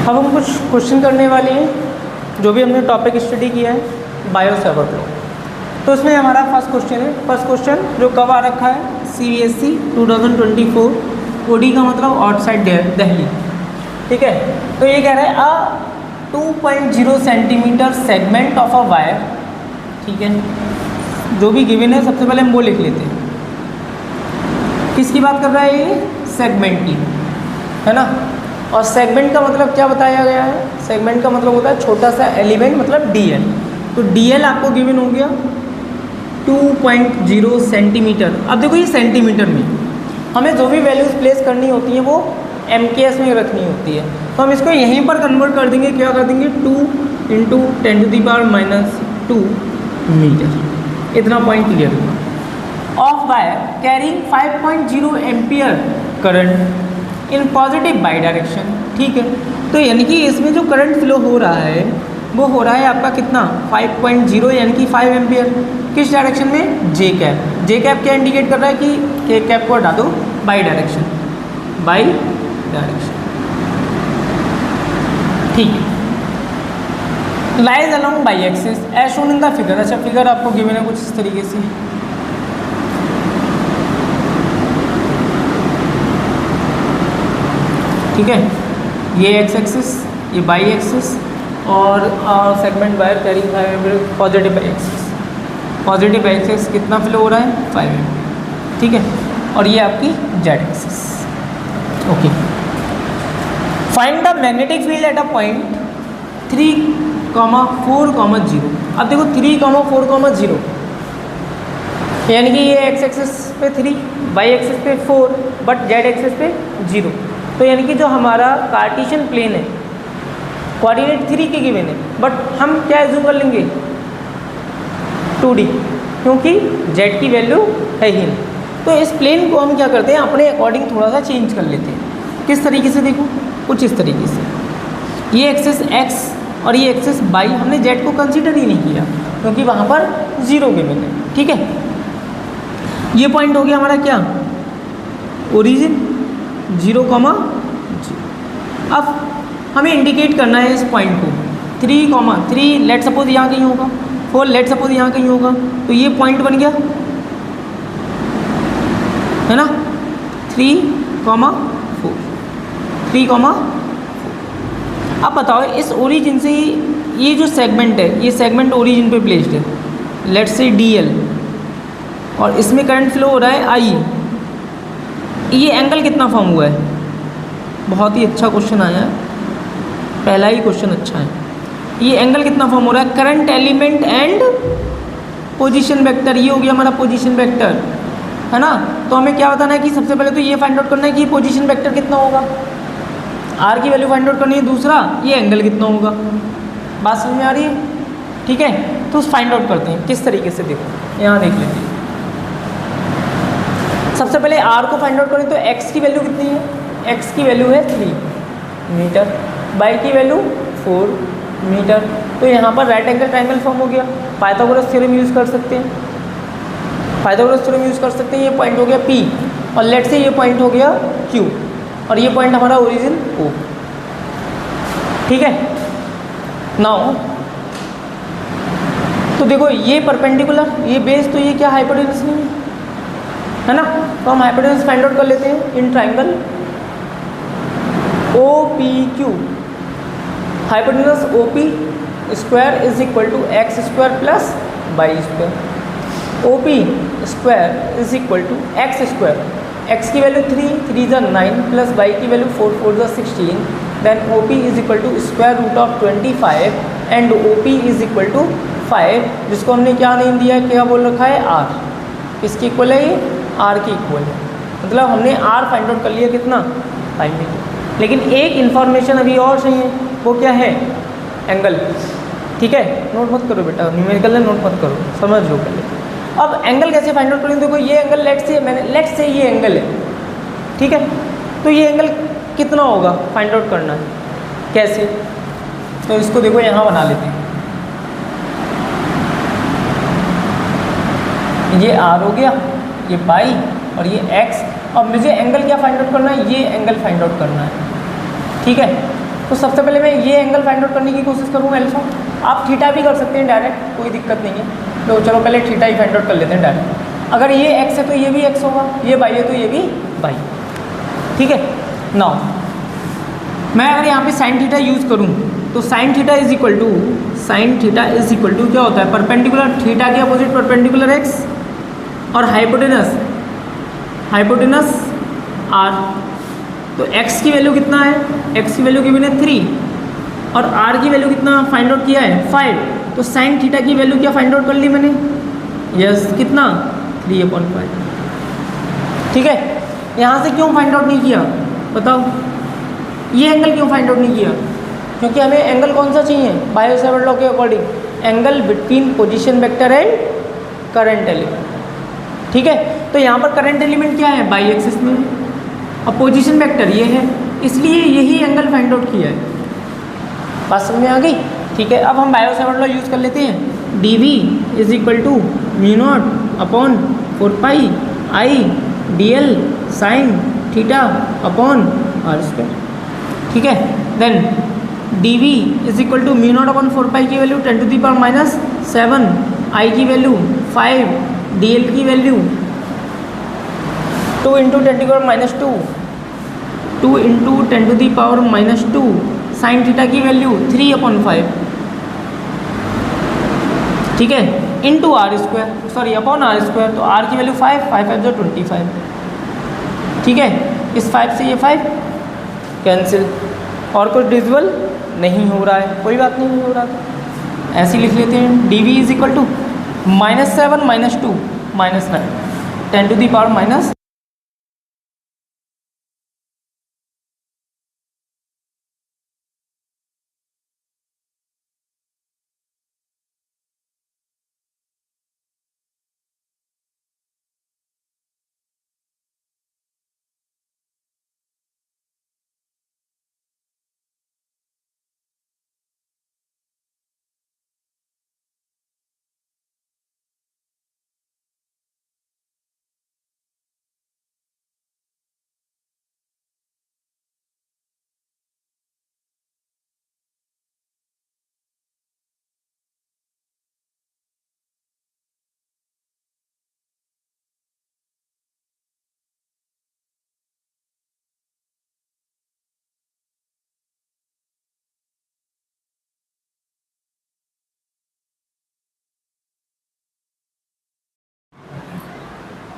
अब हम कुछ क्वेश्चन करने वाले हैं जो भी हमने टॉपिक स्टडी किया है बायो सावरफ्लो। तो इसमें हमारा फर्स्ट क्वेश्चन है। फर्स्ट क्वेश्चन जो कब आ रखा है CBSE 2024, OD का मतलब आउटसाइड दिल्ली। ठीक है, तो ये कह रहा है अ 2.0 centimetre segment of a wire. ठीक है, जो भी गिवन है सबसे पहले हम वो लिख लेते हैं। किसकी बात कर रहा है ये? सेगमेंट की, है ना। और सेगमेंट का मतलब क्या बताया गया है? सेगमेंट का मतलब होता है छोटा सा एलिमेंट, मतलब DL। तो DL आपको गिवन हो गया 2.0 सेंटीमीटर। अब देखो ये सेंटीमीटर में हमें जो भी वैल्यूज़ प्लेस करनी होती है वो MKS में रखनी होती है। तो हम इसको यहीं पर कन्वर्ट कर देंगे। क्या कर देंगे? 2 × 10⁻²⁰ मीटर। इतना पॉइंट क्लियर हुआ। Of wire carrying 5.0 ampere current in positive by direction. ठीक है, तो यानी कि इसमें जो करंट फ्लो हो रहा है वो हो रहा है आपका कितना? 5.0 यानी कि 5 एम्पियर। किस डायरेक्शन में? जे कैप। जे कैप क्या इंडिकेट कर रहा है कि के कैप को हटा दो, बाई डायरेक्शन, बाई डायरेक्शन। ठीक है, lies along y axis as shown in the figure. अच्छा, फिगर आपको गिवन है कुछ इस तरीके से। ठीक है, ये एक्स एक्सिस, ये बाई एक्सिस, और segment wire carrying 5 ampere positive y axis. Positive y axis कितना फ्लो हो रहा है? 5 एम्पियर। ठीक है, और ये आपकी Z axis. Okay, find the magnetic field at a point 3,4,0। अब देखो 3,4,0 यानी कि ये एक्स एक्सिस पे 3, बाई एक्सिस पे 4, बट जेड एक्सिस पे 0। तो यानी कि जो हमारा कार्टेशियन प्लेन है कोऑर्डिनेट 3 के गिवन है, बट हम क्या एज्यूम कर लेंगे? 2D, क्योंकि जेड की वैल्यू है ही नहीं। तो इस प्लेन को हम क्या करते हैं अपने अकॉर्डिंग थोड़ा सा चेंज कर लेते हैं। किस तरीके से? देखो कुछ इस तरीके से। ये एक्सिस एक्स और ये एक्सिस बाई, हमने जेड को कंसीडर ही नहीं किया क्योंकि वहाँ पर 0 गिवन है। ठीक है, ये पॉइंट हो गया हमारा क्या? ओरिजिन 0,0। अब हमें इंडिकेट करना है इस पॉइंट को 3,3 लेट सपोज यहाँ कहीं होगा, 4 लेट सपोज यहाँ कहीं होगा। तो ये पॉइंट बन गया, है ना, 3,4, 3,4। अब बताओ इस ओरिजिन से ये जो सेगमेंट है, ये सेगमेंट ओरिजिन पे प्लेस्ड है, लेट्स से DL, और इसमें करंट फ्लो हो रहा है I। ये एंगल कितना फॉर्म हुआ है? बहुत ही अच्छा क्वेश्चन आया है, पहला ही क्वेश्चन अच्छा है। ये एंगल कितना फॉर्म हो रहा है? Current element and position vector. ये हो गया हमारा पोजीशन वेक्टर, है ना। तो हमें क्या बताना है कि सबसे पहले तो ये फाइंड आउट करना है कि पोजीशन वेक्टर कितना होगा, R की वैल्यू फाइंड आउट करनी है। दूसरा ये एंगल कितना होगा। बात समझ में आ रही है? ठीक है, तो फाइंड आउट करते हैं किस तरीके से। देखो यहाँ देख लेते हैं। सबसे पहले R को फाइंड आउट करें तो x की वैल्यू कितनी है? x की वैल्यू है 3 मीटर, y की वैल्यू 4 मीटर। तो यहाँ पर राइट एंगल ट्रायंगल फॉर्म हो गया। पाइथागोरस थ्योरम यूज़ कर सकते हैं, पाइथागोरस थ्योरम यूज़ कर सकते हैं। ये पॉइंट हो गया P, और लेट से ये पॉइंट हो गया Q, और ये पॉइंट हमारा ओरिजिन O। ठीक है, नाउ तो देखो ये परपेंडिकुलर, ये बेस, तो ये क्या हाइपोटेनस नहीं है ना। तो हम हाइपोटेनस फाइंड आउट कर लेते हैं in triangle OPQ। Hypotenuse OP square is equal to x square plus y square. OP square is equal to x square, x की वैल्यू 3 × 9 प्लस y की value 4 × 16। Then OP is equal to square root of 25 and OP is equal to 5, जिसको हमने क्या name दिया है, क्या बोल रखा है? R। किसकी इक्वल है ये? R की इक्वल है। मतलब हमने R फाइंड आउट कर लिया कितना? 5 मीटर। लेकिन एक इन्फॉर्मेशन अभी और चाहिए, वो क्या है? एंगल। ठीक है, नोट मत करो बेटा, न्यूमेरिकल है, नोट मत करो, समझ लो पहले। अब एंगल कैसे फाइंड आउट करेंगे? देखो ये एंगल लेट से ये एंगल है। ठीक है, तो ये एंगल कितना होगा फाइंड आउट करना है। कैसे? तो इसको देखो यहाँ बना लेते हैं। ये R हो गया, ये पाई, और ये x। अब मुझे एंगल क्या फाइंड आउट करना है? ये एंगल फाइंड आउट करना है। ठीक है, तो सबसे पहले मैं ये एंगल फाइंड आउट करने की कोशिश करूँगा अल्फा। आप थीटा भी कर सकते हैं डायरेक्ट, कोई दिक्कत नहीं है। तो चलो पहले थीटा ही फाइंड आउट कर लेते हैं डायरेक्ट। अगर ये एक्स है तो ये भी एक्स होगा, ये वाई है तो ये भी वाई। ठीक है, नाउ मैं अगर यहाँ पे साइन थीटा यूज़ करूँ तो sine theta is equal to क्या होता है, परपेंडिकुलर थीटा के अपोजिट परपेंडिकुलर एक्स और हाइपोटेनस आर। तो x की वैल्यू कितना है, x की वैल्यू गिवन है 3 और r की वैल्यू कितना फाइंड आउट किया है 5। तो साइन थीटा की वैल्यू क्या फाइंड आउट कर ली मैंने, यस कितना 3/5। ठीक है, यहाँ से क्यों फाइंड आउट नहीं किया बताओ, ये एंगल क्यों फाइंड आउट नहीं किया, क्योंकि हमें एंगल कौन सा चाहिए बायो सेवर्ट लॉ के according, angle between position vector and current element. ठीक है, तो यहाँ पर करंट एलिमेंट क्या है बाई एक्सिस में और पोजीशन वेक्टर ये है, इसलिए यही एंगल फाइंड आउट किया है। बात समझ में आ गई। ठीक है, अब हम बायो सेवर्ट लॉ यूज़ कर लेते हैं। D V is equal to μ0/4πi dl sine theta upon R square. ठीक है, then D V is equal to μ0/4π की वैल्यू 10⁻⁷, आई की वैल्यू 5, dl की वैल्यू 2 × 10⁻², साइन थीटा की वैल्यू 3/5। ठीक है, into R square, sorry upon R square. तो R की वैल्यू 5, 5 जो 25। ठीक है, इस 5 से ये 5 कैंसिल और कुछ डिविजिबल नहीं हो रहा है, कोई बात नहीं हो रहा था, ऐसे ही लिख लेते हैं। D V is equal to -7 - 2 -9 10⁻⁻।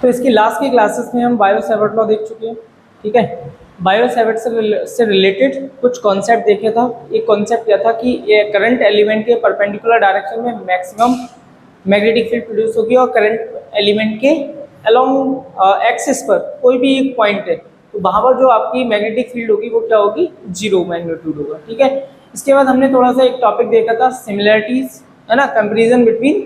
तो इसकी लास्ट की क्लासेस में हम बायो सेवर्ट लॉ देख चुके हैं। ठीक है, बायो सेवर्ट से रिलेटेड कुछ कॉन्सेप्ट देखे था। एक कॉन्सेप्ट क्या था कि ये करंट एलिमेंट के परपेंडिकुलर डायरेक्शन में मैक्सिमम मैग्नेटिक फील्ड प्रोड्यूस होगी और करंट एलिमेंट के अलोंग एक्सिस पर कोई भी एक पॉइंट है तो वहाँ पर जो आपकी मैग्नेटिक फील्ड होगी वो क्या होगी, 0 मैग्नीट्यूड होगा। ठीक है, इसके बाद हमने थोड़ा सा एक टॉपिक देखा था सिमिलरिटीज, है ना, कंपेरिजन बिटवीन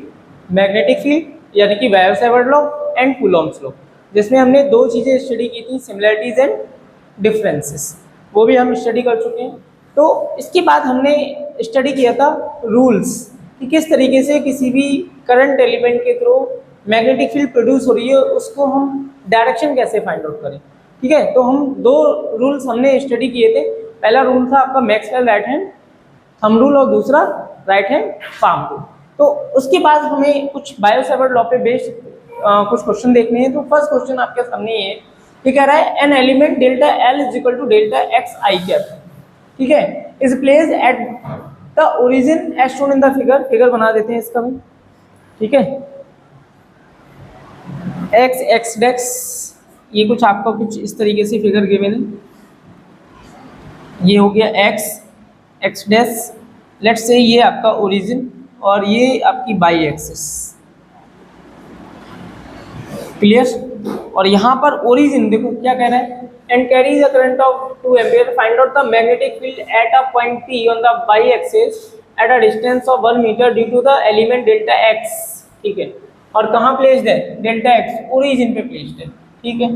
मैग्नेटिक फील्ड यानी कि bio Savart law and Coulomb's law, जिसमें हमने दो चीज़ें स्टडी की थी, सिमिलरिटीज एंड डिफरेंसेस, वो भी हम स्टडी कर चुके हैं। तो इसके बाद हमने स्टडी किया था रूल्स कि किस तरीके से किसी भी करंट एलिमेंट के थ्रू मैग्नेटिक फील्ड प्रोड्यूस हो रही है उसको हम डायरेक्शन कैसे फाइंड आउट करें। ठीक है, तो हम दो रूल्स हमने स्टडी किए थे। पहला रूल था आपका Maxwell right hand thumb rule और दूसरा राइट हैंड पाम रूल। तो उसके बाद हमें कुछ बायो सेवर्ट लॉ पे बेस्ड कुछ क्वेश्चन देखने हैं। तो फर्स्ट क्वेश्चन आपके सामने ये कह रहा है an element delta L is equal to delta X I cap, ठीक है, is placed at the origin as shown in the figure. Figure बना देते हैं इसका भी। ठीक है, एक्स एक्स डेक्स, ये कुछ आपका कुछ इस तरीके से फिगर गिवन है। ये हो गया x x dash, let's say ये आपका ओरिजिन और ये आपकी बाई एक्सिस, क्लियर। और यहाँ पर ओरिजिन देखो क्या कह रहा है, and carries a current of 2 ampere, find out the magnetic field at a point P on the y axis at a distance of 1 metre due to the element delta X. ठीक है, और कहाँ placed है, delta X origin पे placed है। ठीक है,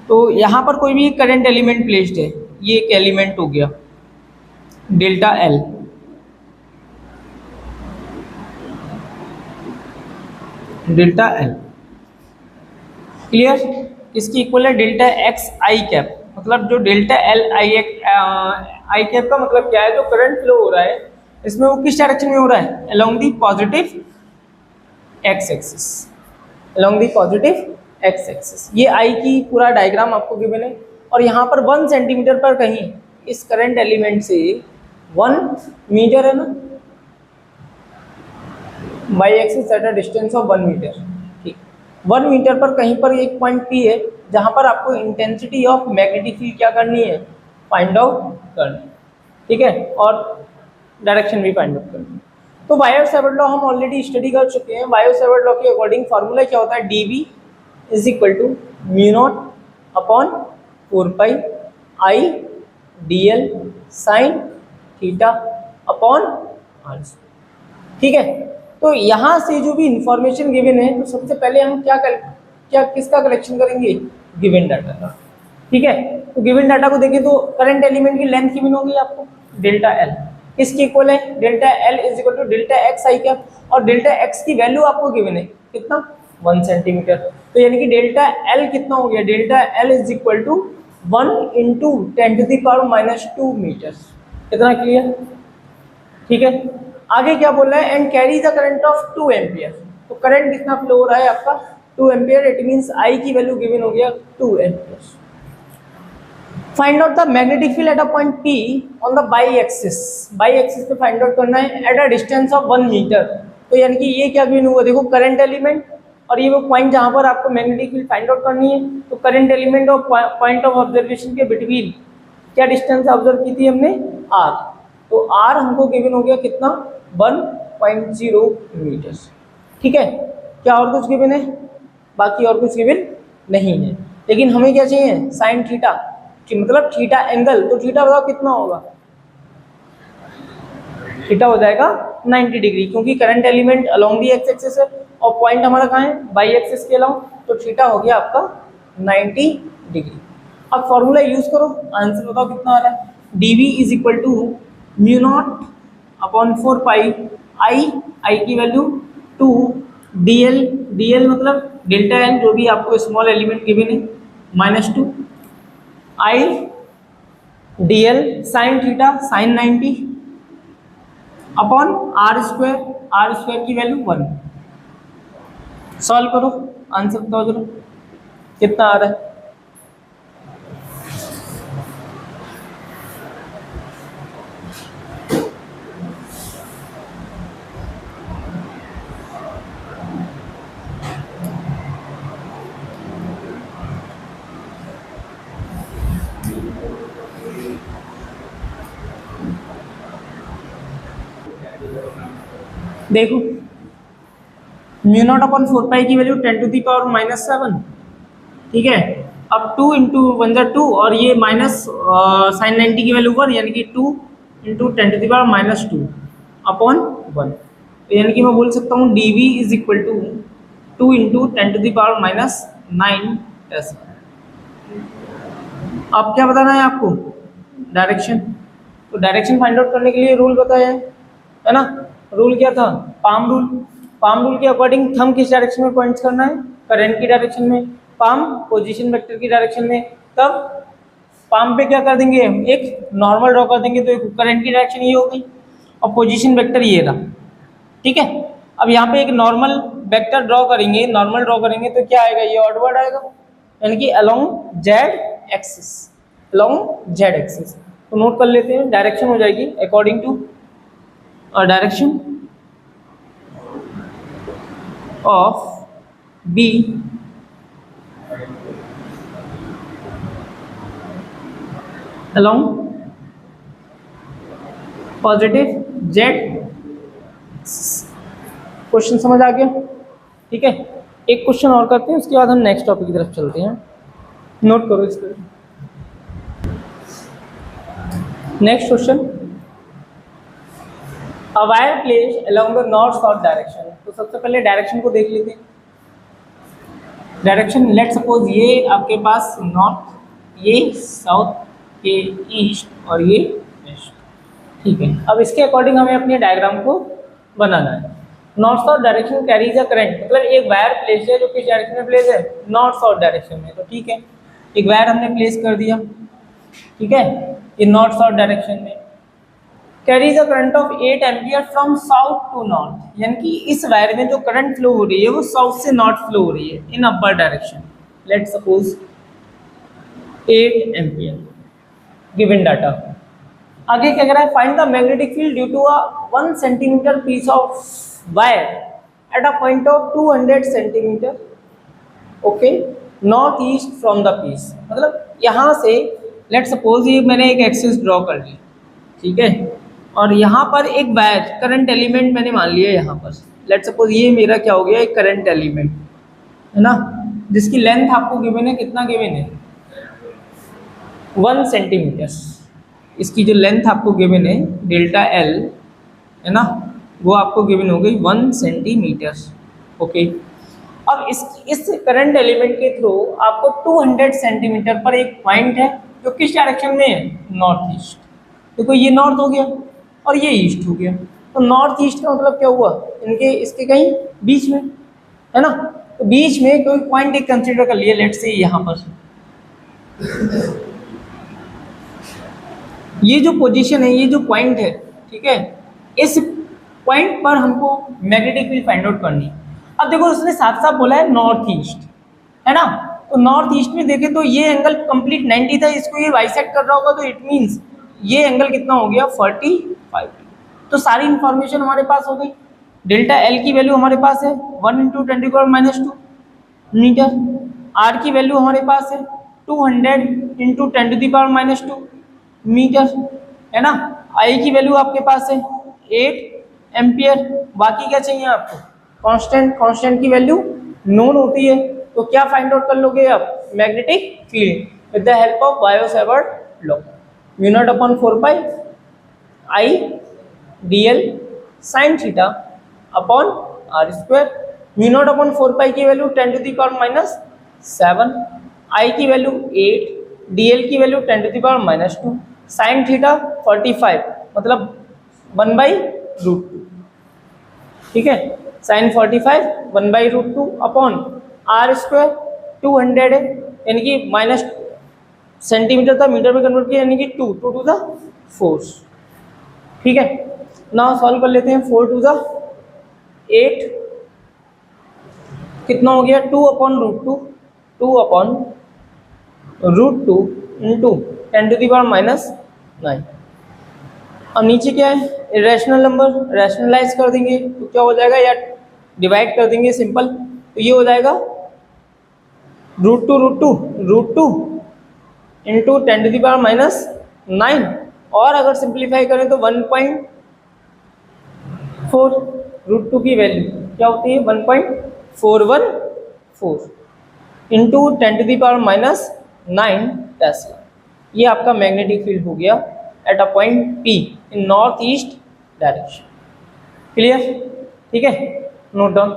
तो यहाँ पर कोई भी करंट एलिमेंट प्लेस्ड है, ये एक एलिमेंट हो गया delta L, delta L, clear. इसकी इक्वल है डेल्टा एक्स आई कैप, मतलब जो डेल्टा एल आई कैप का मतलब क्या है, जो करंट फ्लो हो रहा है इसमें वो किस डायरेक्शन में हो रहा है, along the positive x axis, along the positive x axis. ये आई की पूरा डायग्राम आपको गिवन है और यहाँ पर 1 सेंटीमीटर पर कहीं इस करंट एलिमेंट से 1 मीटर है ना, y axis at a distance of 1 metre, ठीक, 1 मीटर पर कहीं पर एक पॉइंट पी है जहाँ पर आपको इंटेंसिटी ऑफ मैग्नेटिक फील्ड क्या करनी है, फाइंड आउट करनी, ठीक है, और डायरेक्शन भी फाइंड आउट करनी है। तो बायो-सेवर्ट लॉ हम ऑलरेडी स्टडी कर चुके हैं। बायो-सेवर्ट लॉ के अकॉर्डिंग फार्मूला क्या होता है, dV is equal to mu naught upon 4 pi I dl sine theta upon r, ठीक है। तो यहाँ से जो भी इंफॉर्मेशन गिवन है, तो सबसे पहले हम क्या किसका कलेक्शन करेंगे, गिवन डाटा का, ठीक है। तो गिवन डाटा को देखें तो करंट एलिमेंट की लेंथ गिवन होगी आपको डेल्टा एल, किसके इक्वल है, delta L is equal to delta X I cap, और डेल्टा एक्स की वैल्यू आपको गिवन है कितना, 1 सेंटीमीटर। तो यानी कि डेल्टा एल कितना हो गया, delta L is equal to 1 into 10⁻⁻² metre. कितना क्लियर, ठीक है। आगे क्या बोल रहा है, and carry the current of 2 ampere. तो करंट कितना फ्लो हो रहा है आपका 2 एम्पियर, इट मींस आई की वैल्यू गिवन हो गया 2 ampere. Find out the magnetic field at a point P on the y axis, y axis पे फाइंड आउट करना है at a distance of 1 metre. तो यानी कि ये क्या गिवन हुआ, देखो करंट एलिमेंट और ये वो पॉइंट जहां पर आपको मैग्नेटिक फील्ड फाइंड आउट करनी है। तो करंट एलिमेंट और पॉइंट ऑफ ऑब्जर्वेशन के बिटवीन क्या डिस्टेंस ऑब्जर्व की थी हमने, r। तो r हमको गिवन हो गया कितना, 1.0 मीटर, ठीक है। क्या और कुछ गिवन है, बाकी और कुछ गिवन नहीं है, लेकिन हमें क्या चाहिए, साइन थीटा, कि मतलब थीटा एंगल। तो थीटा बताओ कितना होगा, थीटा हो जाएगा 90 डिग्री, क्योंकि current element along the x axis है और पॉइंट हमारा कहाँ है, बाई एक्सिस के अलोंग। तो थीटा हो गया आपका 90 डिग्री। अब फॉर्मूला यूज करो, आंसर बताओ कितना आ रहा है, dV is equal to mu naught upon 4 pi I की वैल्यू 2 dl मतलब डेल्टा एल जो भी आपको स्मॉल एलिमेंट गिवन है -2 I dl sine theta sine 90 upon R square की वैल्यू 1। सॉल्व करो, आंसर बताओ जरा कितना आ रहा है। देखो म्यू नॉट अपॉन 4 पाई की वैल्यू 10⁻⁻7, ठीक है। अब 2 इंटू 1 जा 2 और ये माइनस साइन 90 की वैल्यू 1, यानी कि 2 इंटू 10⁻⁻2 अपॉन 1। तो यानी कि मैं बोल सकता हूँ dV is equal to 2 into 10⁻⁹ ऐसा। अब क्या बताना है आपको, डायरेक्शन। तो डायरेक्शन फाइंड आउट करने के लिए रूल बताया है ना। रूल क्या था, पाम रूल। पाम रूल के अकॉर्डिंग थंब किस डायरेक्शन में पॉइंट्स करना है, करंट की डायरेक्शन में, पाम पोजीशन वेक्टर की डायरेक्शन में। तब पाम पे क्या कर देंगे, एक नॉर्मल ड्रॉ कर देंगे, तो एक करंट की डायरेक्शन ये होगी और पोजीशन वेक्टर ये रहा, ठीक है। अब यहाँ पे एक नॉर्मल वेक्टर ड्रॉ करेंगे, नॉर्मल ड्रॉ करेंगे तो क्या आएगा, ये ऑडवर्ड आएगा, यानी कि along Z axis, along Z axis. तो नोट कर लेते हैं, डायरेक्शन हो जाएगी according to direction of B along positive Z. Question समझ आ गया, ठीक है। एक क्वेश्चन और करते हैं, उसके बाद हम नेक्स्ट टॉपिक की तरफ चलते हैं। नोट करो इसको। Next question, a wire placed along the north south direction. तो सबसे पहले डायरेक्शन को देख लेते हैं। डायरेक्शन लेट सपोज ये आपके पास नॉर्थ, ये साउथ, ये ईस्ट और ये वेस्ट, ठीक है। अब इसके अकॉर्डिंग हमें अपने डायग्राम को बनाना है। North south direction carries a current, मतलब एक वायर प्लेस है जो किस डायरेक्शन में प्लेस है, नॉर्थ साउथ डायरेक्शन में। तो ठीक है, एक वायर हमने प्लेस कर दिया, ठीक है। ये नॉर्थ साउथ डायरेक्शन में। Carries a current of 8 ampere from south to north, यानी कि इस वायर में जो करंट फ्लो हो रही है वो साउथ से नॉर्थ फ्लो हो रही है in upper direction. Let suppose 8 ampere given data. आगे क्या कह रहा है, find the magnetic field due to a 1 centimetre piece of wire at a point of 200 centimetre, okay, north east from the piece. मतलब यहाँ से लेट सपोज ये मैंने एक एक्सिस ड्रॉ कर ली, ठीक है, और यहाँ पर एक वायर करंट एलिमेंट मैंने मान लिया यहाँ पर। लेट सपोज ये मेरा क्या हो गया, एक करंट एलिमेंट है ना, जिसकी लेंथ आपको गिवन है, कितना गिवन है, 1 सेंटीमीटर। इसकी जो लेंथ आपको गिवन है डेल्टा एल है ना, वो आपको गिवन हो गई 1 सेंटीमीटर, ओके। अब इस करंट एलिमेंट के थ्रू आपको 200 सेंटीमीटर पर एक पॉइंट है जो किस डायरेक्शन में है, नॉर्थ ईस्ट। देखो ये नॉर्थ हो गया और ये ईस्ट हो गया, तो नॉर्थ ईस्ट का मतलब क्या हुआ, इनके इसके कहीं बीच में है ना। तो बीच में कोई पॉइंट एक कंसीडर कर लिए, लेट्स से यहाँ पर ये जो पोजीशन है, ये जो पॉइंट है, ठीक है, इस पॉइंट पर हमको मैग्नेटिक फील्ड फाइंड आउट करनी है। अब देखो उसने साफ साफ बोला है नॉर्थ ईस्ट, है ना, तो नॉर्थ ईस्ट में देखें तो ये एंगल कंप्लीट 90 था, इसको ये बाइसेक्ट कर रहा होगा, तो इट मींस ये एंगल कितना हो गया, 45। तो सारी इंफॉर्मेशन हमारे पास हो गई। डेल्टा एल की वैल्यू हमारे पास है 1 × 10⁻² मीटर, आर की वैल्यू हमारे पास है 200 × 10⁻² मीटर, है ना। आई की वैल्यू आपके पास है 8 एम्पियर। बाकी क्या चाहिए आपको, कांस्टेंट। कांस्टेंट की वैल्यू नोन होती है, तो क्या फाइंड आउट कर लोगे आप, magnetic field with the help of Biot Savart law. μ0/4 I dl sin theta upon r square. μ0/4 की वैल्यू 10⁻⁷, आई की वैल्यू 8, dl की वैल्यू 10⁻², sin थीटा 45 मतलब 1/√2, ठीक है, sin 45 1/√2 अपॉन r स्क्वायर 200 है, यानी कि माइनस सेंटीमीटर था मीटर में कन्वर्ट किया, यानी कि 2 टू द फोर्स, ठीक है। नाउ सॉल्व कर लेते हैं। 4 × 8 कितना हो गया, 2/√2, 2/√2 इंटू 10⁻⁹। अब नीचे क्या है, इरेशनल नंबर, रैशनलाइज कर देंगे तो क्या हो जाएगा, या डिवाइड कर देंगे सिंपल, तो ये हो जाएगा √2 इंटू 10⁻⁹, और अगर सिंप्लीफाई करें तो 1.4, √2 की वैल्यू क्या होती है 1.414 इंटू 10⁻⁹ टेस्ला। ये आपका मैग्नेटिक फील्ड हो गया eight a point P in north east direction. Clear, ठीक है, नोट डाउन।